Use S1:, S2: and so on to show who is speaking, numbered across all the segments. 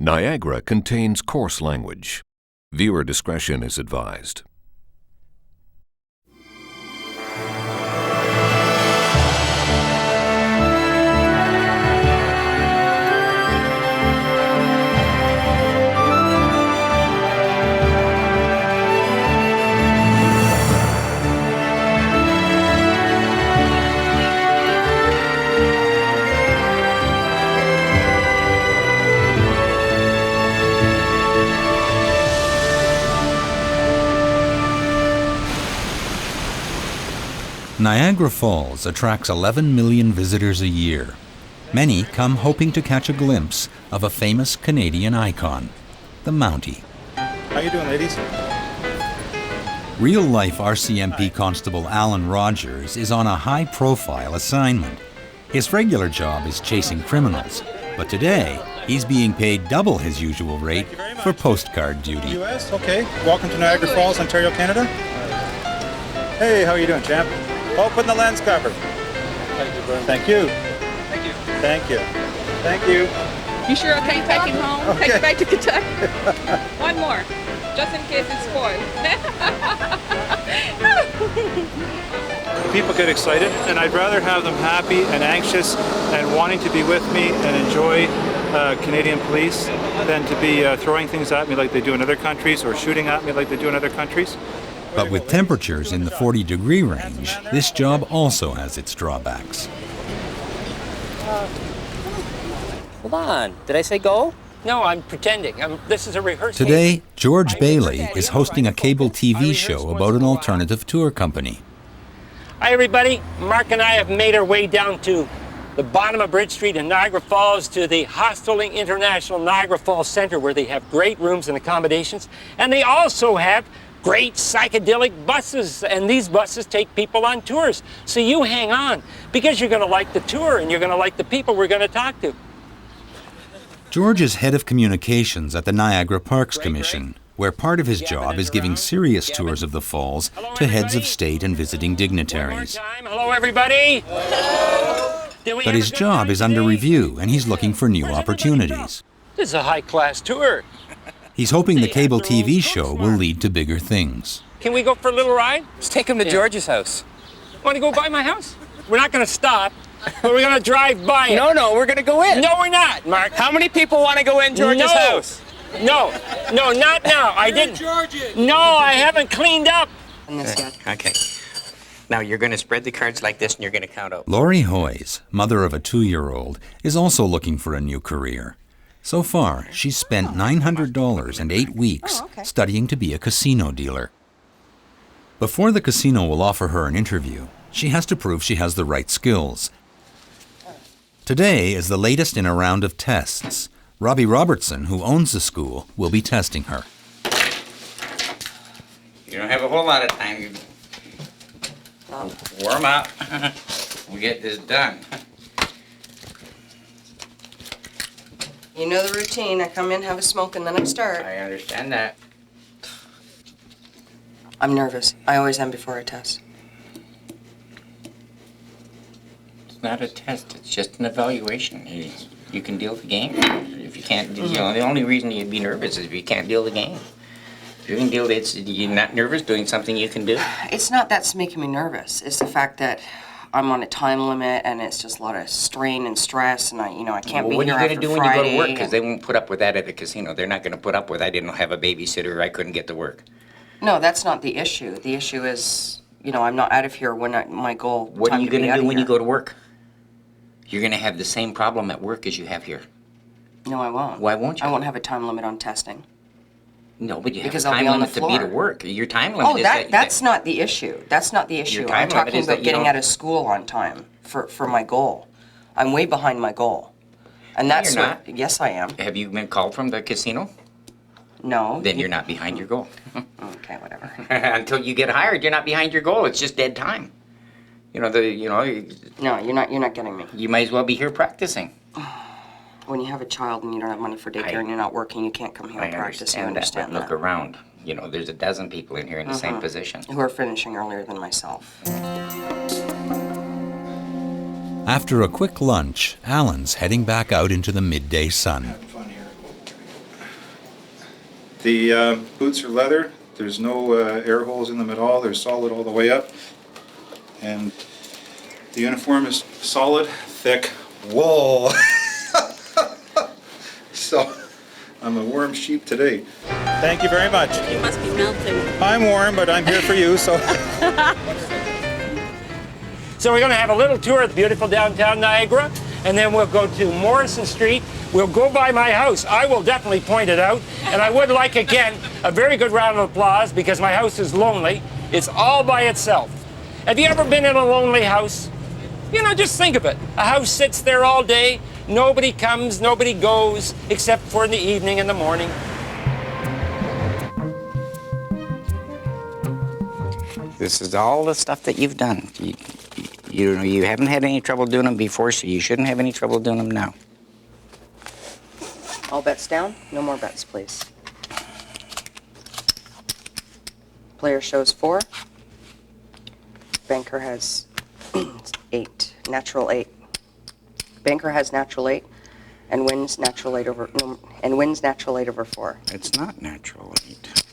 S1: Niagara contains coarse language. Viewer discretion is advised.
S2: Niagara Falls attracts 11 million visitors a year. Many come hoping to catch a glimpse of a famous Canadian icon, the Mountie.
S3: How you doing, ladies?
S2: Real-life RCMP Constable Alan Rogers is on a high-profile assignment. His regular job is chasing criminals, but today he's being paid double his usual rate for postcard duty.
S3: U.S., okay. Welcome to Niagara Falls, Ontario, Canada. Hey, how are you doing, champ? Open the lens cover.
S4: Thank you very much.
S3: Thank you.
S4: Thank you.
S3: Thank you. Thank you.
S5: You sure okay to take him home?
S3: Okay.
S5: Take him back to Kentucky? One more, just in case it's spoiled.
S3: People get excited, and I'd rather have them happy and anxious and wanting to be with me and enjoy Canadian police than to be throwing things at me like they do in other countries or shooting at me like they do in other countries.
S2: But with temperatures in the 40-degree range, this job also has its drawbacks.
S6: Hold on, did I say go? No, I'm pretending. This is a rehearsal.
S2: Today, George Bailey is hosting a cable TV show about an alternative tour company.
S6: Hi, everybody. Mark and I have made our way down to the bottom of Bridge Street in Niagara Falls to the Hosteling International Niagara Falls Center, where they have great rooms and accommodations. And they also have great psychedelic buses, and these buses take people on tours. So you hang on, because you're going to like the tour and you're going to like the people we're going to talk to.
S2: George is head of communications at the Niagara Parks Commission, where part of his job is giving serious tours of the falls to heads of state and visiting dignitaries.
S6: Hello, everybody.
S2: But his job is under review, and he's looking for new opportunities.
S6: This is a high-class tour.
S2: He's hoping the cable TV show will lead to bigger things.
S6: Can we go for a little ride?
S7: Let's take him to George's house.
S6: Want to go by my house? We're not going to stop, but we're going to drive by it.
S7: No, we're going to go in.
S6: No, we're not, Mark.
S7: How many people want to go in George's house?
S6: No, not now. I didn't. No, I haven't cleaned up.
S7: Okay. Now you're going to spread the cards like this and you're going to count out.
S2: Laurie Hoyes, mother of a 2-year-old, is also looking for a new career. So far, she's spent $900 and 8 weeks studying to be a casino dealer. Before the casino will offer her an interview, she has to prove she has the right skills. Today is the latest in a round of tests. Robbie Robertson, who owns the school, will be testing her.
S8: You don't have a whole lot of time. Warm up. We'll get this done.
S9: You know the routine. I come in, have a smoke, and then I start.
S8: I understand that.
S9: I'm nervous. I always am before a test.
S8: It's not a test. It's just an evaluation. You can deal the game. If you can't, you know, the only reason you'd be nervous is if you can't deal the game. If you can deal it, you're not nervous doing something you can do.
S9: It's not that's making me nervous. It's the fact that I'm on a time limit, and it's just a lot of strain and stress, and I can't be here after Friday.
S8: What are you going to do when you go to work? Because they won't put up with that at the casino. They're not going to put up with I didn't have a babysitter or I couldn't get to work.
S9: No, that's not the issue. The issue is, I'm not out of here when my goal.
S8: What are you going to do when you go to work? You're going to have the same problem at work as you have here.
S9: No, I won't.
S8: Why won't you?
S9: I won't have a time limit on testing.
S8: No, but you have
S9: Because
S8: a time
S9: I'll be on the
S8: limit to be to
S9: floor.
S8: work. Your time limit is
S9: that's not the issue. That's not the issue.
S8: Your time
S9: I'm
S8: limit
S9: talking
S8: is that
S9: about
S8: you
S9: getting
S8: don't-
S9: out of school on time for my goal. I'm way behind my goal. And that's
S8: you're
S9: what, yes, I am.
S8: Have you been called from the casino?
S9: No.
S8: Then you're not behind your goal.
S9: Okay, whatever.
S8: Until you get hired, you're not behind your goal. It's just dead time.
S9: No, you're not getting me.
S8: You might as well be here practicing.
S9: When you have a child and you don't have money for daycare and you're not working, you can't come here and practice. You understand
S8: that.
S9: that.
S8: Look around. There's a dozen people in here in the same position.
S9: Who are finishing earlier than myself.
S2: After a quick lunch, Alan's heading back out into the midday sun.
S3: The boots are leather. There's no air holes in them at all. They're solid all the way up. And the uniform is solid, thick wool. So I'm a warm sheep today. Thank you very much.
S5: You must be melting.
S3: I'm warm, but I'm here for you, so.
S6: So we're going to have a little tour of the beautiful downtown Niagara, and then we'll go to Morrison Street. We'll go by my house. I will definitely point it out. And I would like, again, a very good round of applause because my house is lonely. It's all by itself. Have you ever been in a lonely house? You know, just think of it. A house sits there all day. Nobody comes, nobody goes, except for in the evening and the morning.
S8: This is all the stuff that you've done. You haven't had any trouble doing them before, so you shouldn't have any trouble doing them now.
S9: All bets down? No more bets, please. Player shows 4. Banker has 8. Natural 8. Banker has natural 8 and wins natural 8 over 4.
S8: It's not natural 8.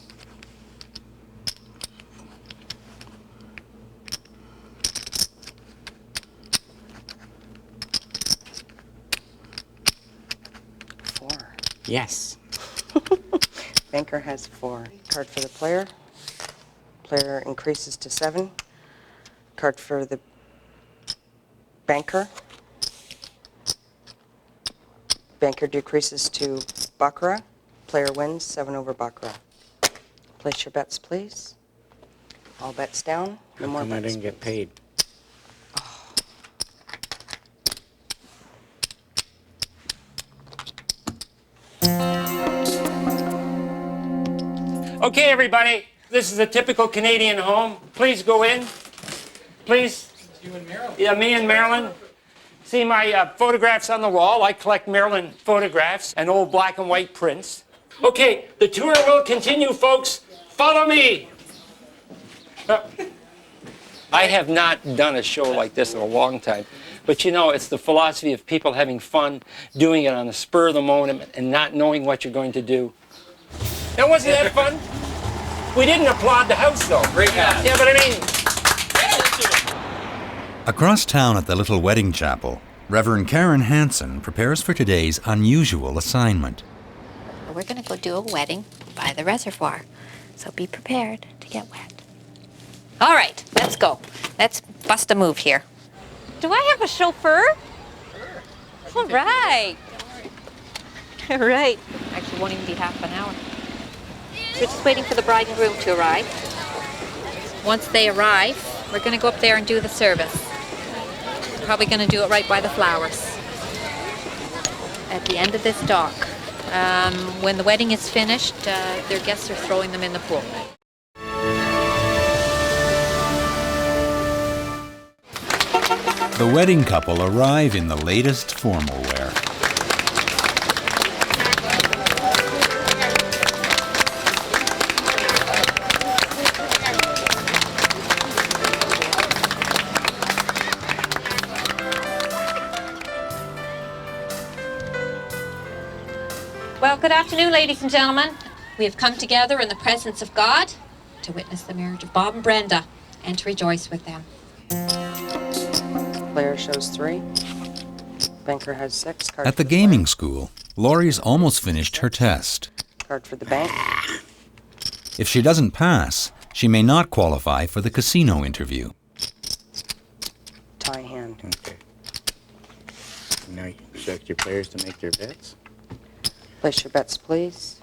S8: Yes.
S9: Banker has 4. Card for the player. Player increases to 7. Card for the banker. Banker decreases to baccarat. Player wins 7 over baccarat. Place your bets, please. All bets down. No more bets.
S8: I didn't get paid.
S6: Okay, everybody, this is a typical Canadian home. Please go in. Please.
S4: You and Marilyn.
S6: Yeah, me and Marilyn. See my photographs on the wall. I collect Marilyn photographs and old black and white prints. Okay, the tour will continue, folks. Follow me. I have not done a show like this in a long time. But you know, it's the philosophy of people having fun, doing it on the spur of the moment and not knowing what you're going to do. Now, wasn't that fun? We didn't applaud the house, though.
S4: Great house.
S6: Yeah, but I mean...
S2: Across town at the little wedding chapel, Reverend Karen Hansen prepares for today's unusual assignment.
S10: We're going to go do a wedding by the reservoir, so be prepared to get wet. All right, let's go. Let's bust a move here.
S5: Do I have a chauffeur? All right. All right.
S10: Actually, won't even be half an hour. We're just waiting for the bride and groom to arrive. Once they arrive, we're going to go up there and do the service. Probably going to do it right by the flowers. At the end of this dock. When the wedding is finished, their guests are throwing them in the pool.
S2: The wedding couple arrive in the latest formal wear.
S10: Well, good afternoon, ladies and gentlemen. We have come together in the presence of God to witness the marriage of Bob and Brenda and to rejoice with them.
S9: Player shows 3. Banker has 6. Card
S2: At the
S9: for
S2: gaming school, Laurie's almost finished her test.
S9: Card for the bank.
S2: If she doesn't pass, she may not qualify for the casino interview.
S9: Tie hand.
S8: Okay. Now you instruct your players to make their bets.
S9: Place your bets, please.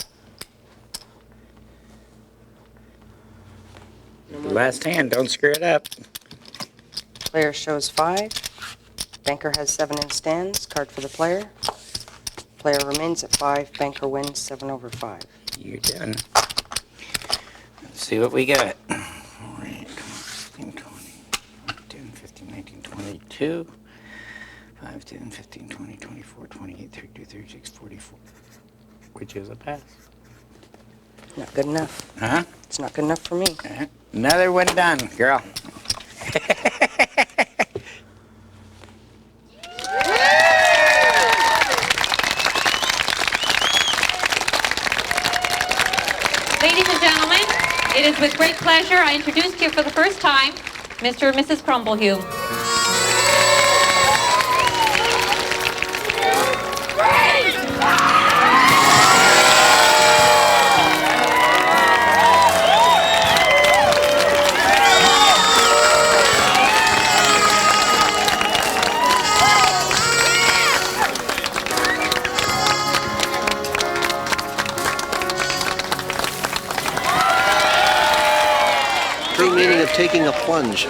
S9: No more
S8: Last hand, don't screw it up.
S9: Player shows 5. Banker has 7 and stands. Card for the player. Player remains at 5. Banker wins 7 over 5.
S8: You're done. Let's see what we got. All right. 15, 20, 10, 15, 19, 22. 5, 10, 15, 20, 24, 28, 32, 36, 44. Which is a pass.
S9: Not good enough.
S8: Huh?
S9: It's not good enough for me.
S8: Another one done, girl.
S10: Ladies and gentlemen, it is with great pleasure I introduce to you for the first time Mr. and Mrs. Crumblehue.
S11: True meaning of taking a plunge.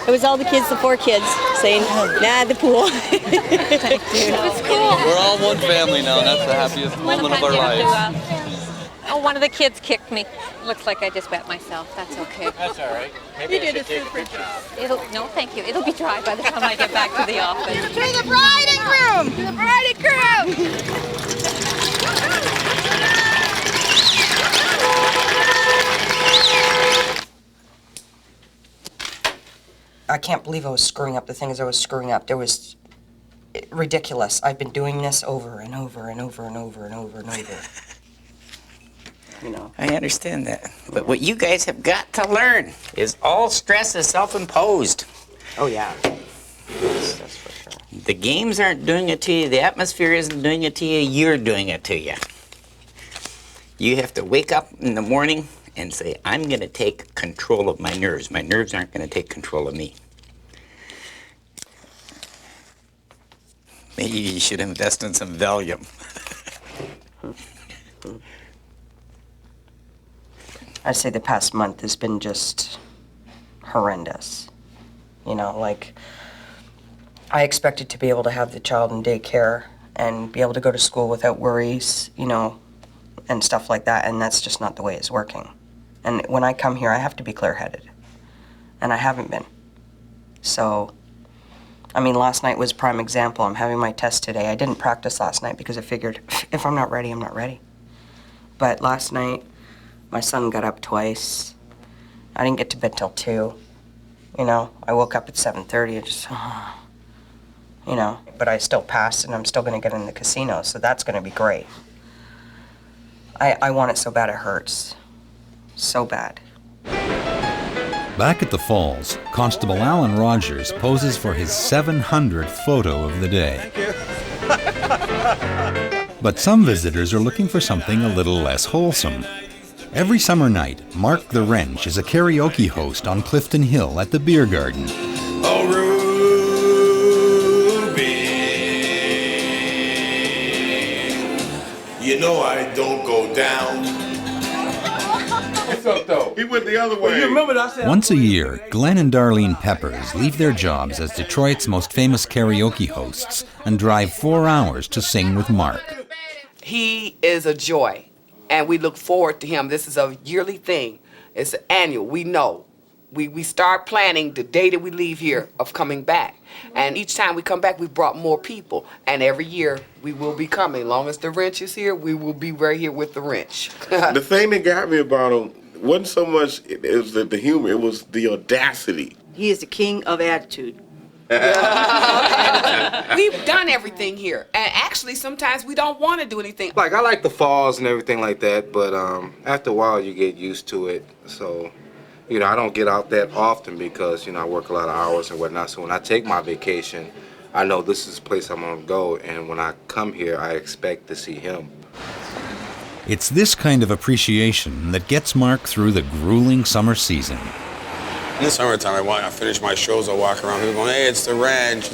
S12: It was all the kids, the 4 kids, saying, nah, the pool. Thank you.
S10: It's cool.
S4: We're all one family now, and that's the happiest moment of our lives.
S10: One of the kids kicked me. Looks like I just wet myself. That's okay.
S6: That's all right. Maybe
S12: You did a super job.
S10: No, thank you. It'll be dry by the time I get back to the office.
S12: To the bride and groom! To the bride and groom!
S9: I can't believe I was screwing up the things I was screwing up. There was ridiculous. I've been doing this over and over and over and over and over and over. You know.
S7: I understand that. But what you guys have got to learn is all stress is self-imposed.
S9: Oh, yeah. That's for sure.
S7: The games aren't doing it to you. The atmosphere isn't doing it to you. You're doing it to you. You have to wake up in the morning and say, I'm going to take control of my nerves. My nerves aren't going to take control of me. Maybe you should invest in some Valium.
S9: I'd say the past month has been just horrendous. You know, like, I expected to be able to have the child in daycare and be able to go to school without worries, you know, and stuff like that, and that's just not the way it's working. And when I come here, I have to be clear-headed, and I haven't been. So, I mean, last night was a prime example. I'm having my test today. I didn't practice last night because I figured if I'm not ready, I'm not ready. But last night, my son got up twice. I didn't get to bed till 2. You know, I woke up at 7:30 and just, you know. But I still passed, and I'm still going to get in the casino, so that's going to be great. I want it so bad it hurts. So bad.
S2: Back at the falls, Constable Alan Rogers poses for his 700th photo of the day. But some visitors are looking for something a little less wholesome. Every summer night, Mark the Wrench is a karaoke host on Clifton Hill at the Beer Garden.
S13: Oh, Ruby, you know I don't go down. What's up, though? He went the other way. You remember that? I said
S2: Once a year, Glenn and Darlene Peppers leave their jobs as Detroit's most famous karaoke hosts and drive 4 hours to sing with Mark.
S14: He is a joy, and we look forward to him. This is a yearly thing. It's an annual. We know. We start planning the day that we leave here of coming back. And each time we come back, we brought more people. And every year, we will be coming. As long as the wrench is here, we will be right here with the wrench.
S13: The thing that got me about him wasn't so much it was the humor, it was the audacity.
S12: He is the king of attitude.
S14: We've done everything here. And actually, sometimes we don't want to do anything.
S15: Like, I like the falls and everything like that, but after a while, you get used to it. So, you know, I don't get out that often because, you know, I work a lot of hours and whatnot. So when I take my vacation, I know this is the place I'm going to go. And when I come here, I expect to see him.
S2: It's this kind of appreciation that gets Mark through the grueling summer season.
S16: In the summertime, I finish my shows, I walk around, people going, hey, it's the ranch,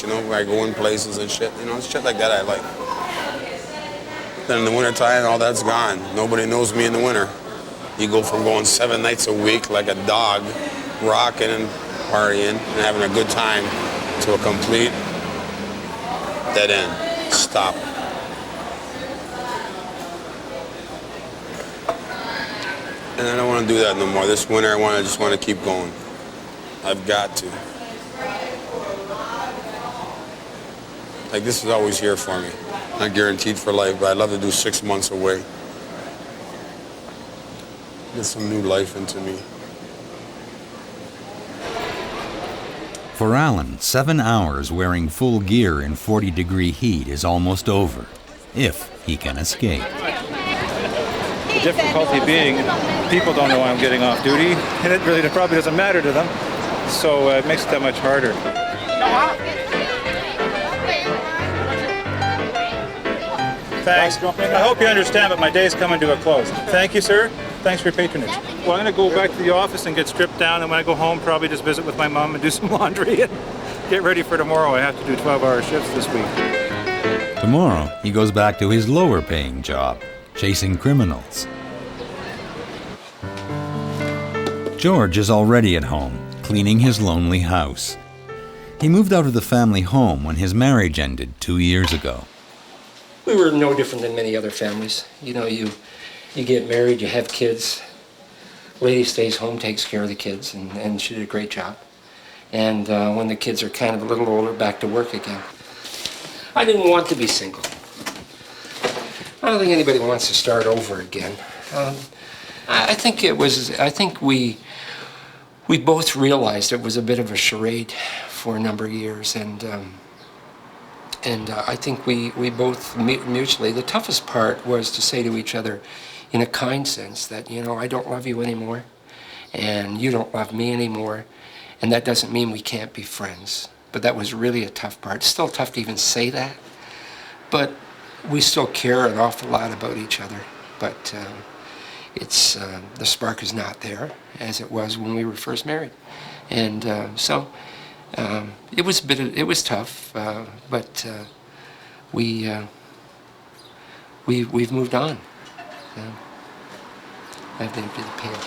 S16: you know, I go in places and shit, you know, shit like that I like. Then in the wintertime, all that's gone. Nobody knows me in the winter. You go from going 7 nights a week like a dog, rocking and partying and having a good time to a complete dead end, stop. And I don't want to do that no more. This winter, I just want to keep going. I've got to. Like, this is always here for me. Not guaranteed for life, but I'd love to do 6 months away. Get some new life into me.
S2: For Alan, 7 hours wearing full gear in 40-degree heat is almost over, if he can escape.
S3: difficulty being people don't know I'm getting off duty, and it really probably doesn't matter to them. So it makes it that much harder. Thanks. I hope you understand, but my day's coming to a close. Thank you, sir. Thanks for your patronage. Well, I'm going to go back to the office and get stripped down, and when I go home, probably just visit with my mom and do some laundry and get ready for tomorrow. I have to do 12-hour shifts this week.
S2: Tomorrow, he goes back to his lower-paying job, chasing criminals. George is already at home, cleaning his lonely house. He moved out of the family home when his marriage ended 2 years ago.
S6: We were no different than many other families. You know, you get married, you have kids. Lady stays home, takes care of the kids, and she did a great job. And when the kids are kind of a little older, back to work again. I didn't want to be single. I don't think anybody wants to start over again. I think we both realized it was a bit of a charade for a number of years, and I think we both mutually, the toughest part was to say to each other in a kind sense that, you know, I don't love you anymore, and you don't love me anymore, and that doesn't mean we can't be friends. But that was really a tough part. It's still tough to even say that, but we still care an awful lot about each other. But it's the spark is not there as it was when we were first married, and so it was tough, but we've moved on. I have to empty the pail.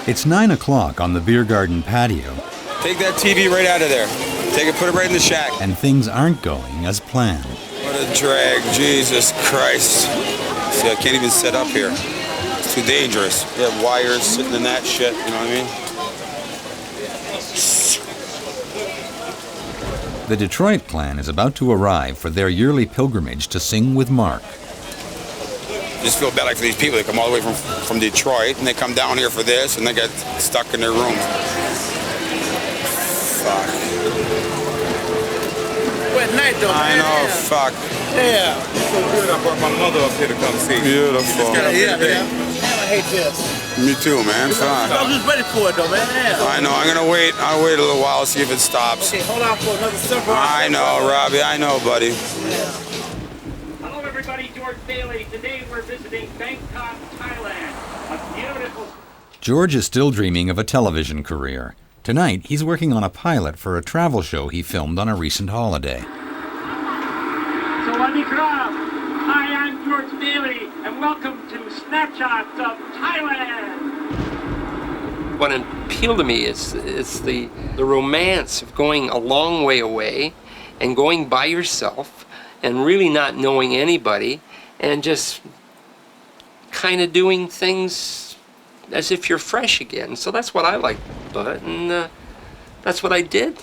S2: It's 9 o'clock on the beer garden patio.
S16: Take that TV right out of there. Take it, put it right in the shack.
S2: And things aren't going as planned.
S16: What a drag, Jesus Christ. See, I can't even sit up here. It's too dangerous. You have wires sitting in that shit, you know what I mean?
S2: The Detroit clan is about to arrive for their yearly pilgrimage to sing with Mark.
S16: Just feel bad like for these people. They come all the way from Detroit, and they come down here for this, and they get stuck in their rooms. Fuck.
S13: Wet night though, man.
S16: I know, fuck.
S13: Yeah. It's so good I brought my mother up here to come see.
S16: Beautiful.
S13: Yeah, man. I hate this.
S16: Me too, man. Fuck.
S13: I'm just ready for it though, man. Yeah.
S16: I know. I'm gonna wait. I'll wait a little while, see if it stops.
S13: Okay, hold on for another several hours.
S16: I know, Robbie. I know, buddy.
S6: Hello, everybody. George Bailey. Today we're visiting Bangkok, Thailand. A beautiful...
S2: George is still dreaming of a television career. Tonight, he's working on a pilot for a travel show he filmed on a recent holiday.
S6: Sawadee krab. Hi, I'm George Bailey, and welcome to Snapshots of Thailand. What appealed to me is the romance of going a long way away and going by yourself and really not knowing anybody and just kind of doing things as if you're fresh again. So that's what I liked about it, and that's what I did.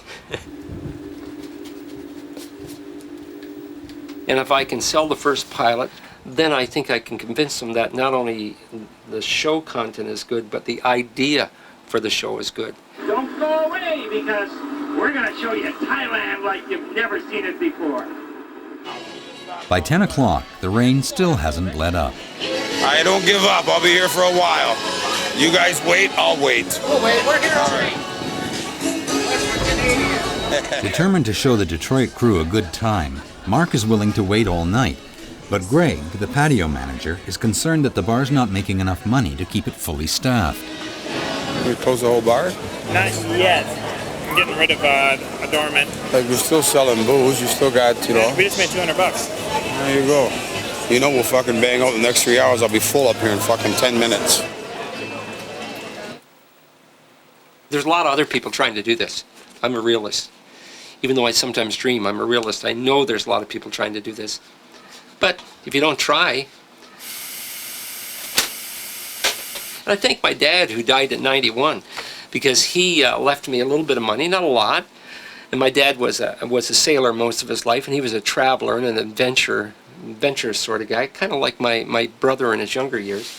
S6: And if I can sell the first pilot, then I think I can convince them that not only the show content is good, but the idea for the show is good. Don't go away, because we're going to show you Thailand like you've never seen it before.
S2: By 10 o'clock, the rain still hasn't let up.
S16: I don't give up. I'll be here for a while. You guys wait, I'll wait.
S13: We'll wait. We're here already.
S2: Determined to show the Detroit crew a good time, Mark is willing to wait all night. But Greg, the patio manager, is concerned that the bar's not making enough money to keep it fully staffed.
S16: We close the whole bar?
S17: Not yet. I'm getting rid of a dormant.
S16: Like, we're still selling booze. You still got, you know.
S17: We just made $200.
S16: There you go. You know we'll fucking bang out the next 3 hours. I'll be full up here in fucking 10 minutes.
S6: There's a lot of other people trying to do this. I'm a realist. Even though I sometimes dream, I'm a realist. I know there's a lot of people trying to do this. But if you don't try... And I thank my dad, who died at 91, because he left me a little bit of money, not a lot. And my dad was a sailor most of his life, and he was a traveler and an adventurous sort of guy, kind of like my brother in his younger years.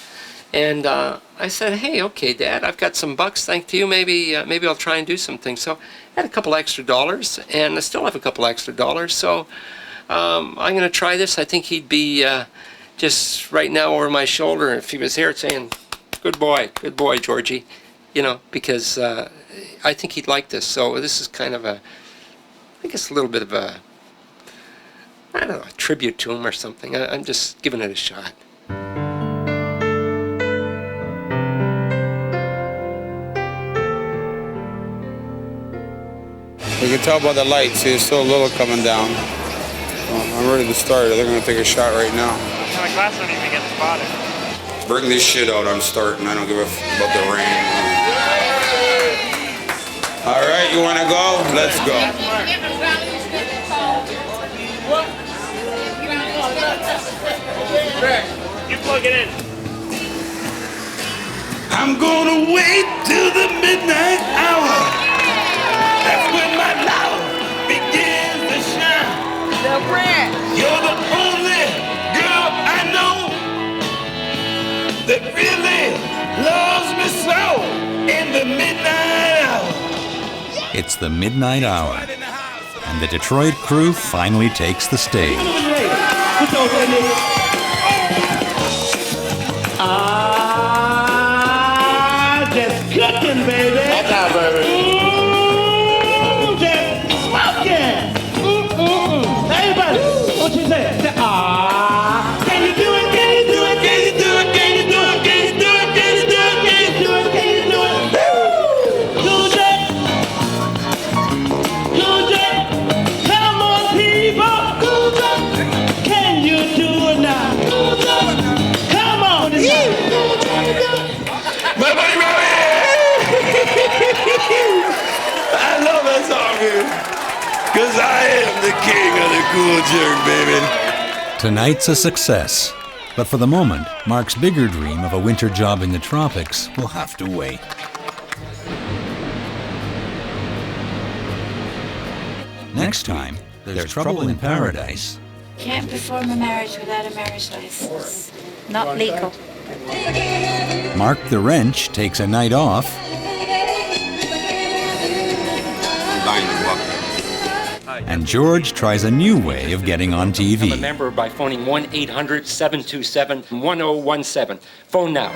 S6: And I said, hey, okay, Dad, I've got some bucks, thanks to you. Maybe I'll try and do some things. So I had a couple extra dollars, and I still have a couple extra dollars. So I'm going to try this. I think he'd be just right now over my shoulder if he was here saying, good boy, Georgie, you know, because I think he'd like this. So this is kind of I guess a little bit of a, I don't know, a tribute to him or something. I'm just giving it a shot.
S16: You can tell by the lights, there's still a little coming down. I'm ready to start. They're going to take a shot right now.
S17: Kind of class don't even get spotted.
S16: Bring this shit out, I'm starting. I don't give a f about the rain. All right, you want to go? Let's go.
S17: You plug it in.
S13: I'm gonna wait till the midnight hour. That's when my love begins to shine. The brand. You're the only girl I know that really loves me so in the midnight hour.
S2: It's the midnight hour, and the Detroit crew finally takes the stage.
S13: Just cooking, baby. That's how, baby. Ooh, just smoking. Everybody, what you say? Say, can you do it? Can you do it? Can you do it? Can you do it? Can you do it? Can you do it? Can you do it? Can you do it? Do it. Do it. Come on, people. Can you do it now? Come on. My buddy Robbie! I love that song, man. Because I am the king of the cool jerk, baby.
S2: Tonight's a success, but for the moment, Mark's bigger dream of a winter job in the tropics will have to wait. Next time, there's trouble in paradise.
S18: Can't perform a marriage without a marriage license.
S10: Not legal.
S2: Mark the Wrench takes a night off. And George tries a new way of getting on TV.
S6: Become a member by phoning 1-800-727-1017. Phone now.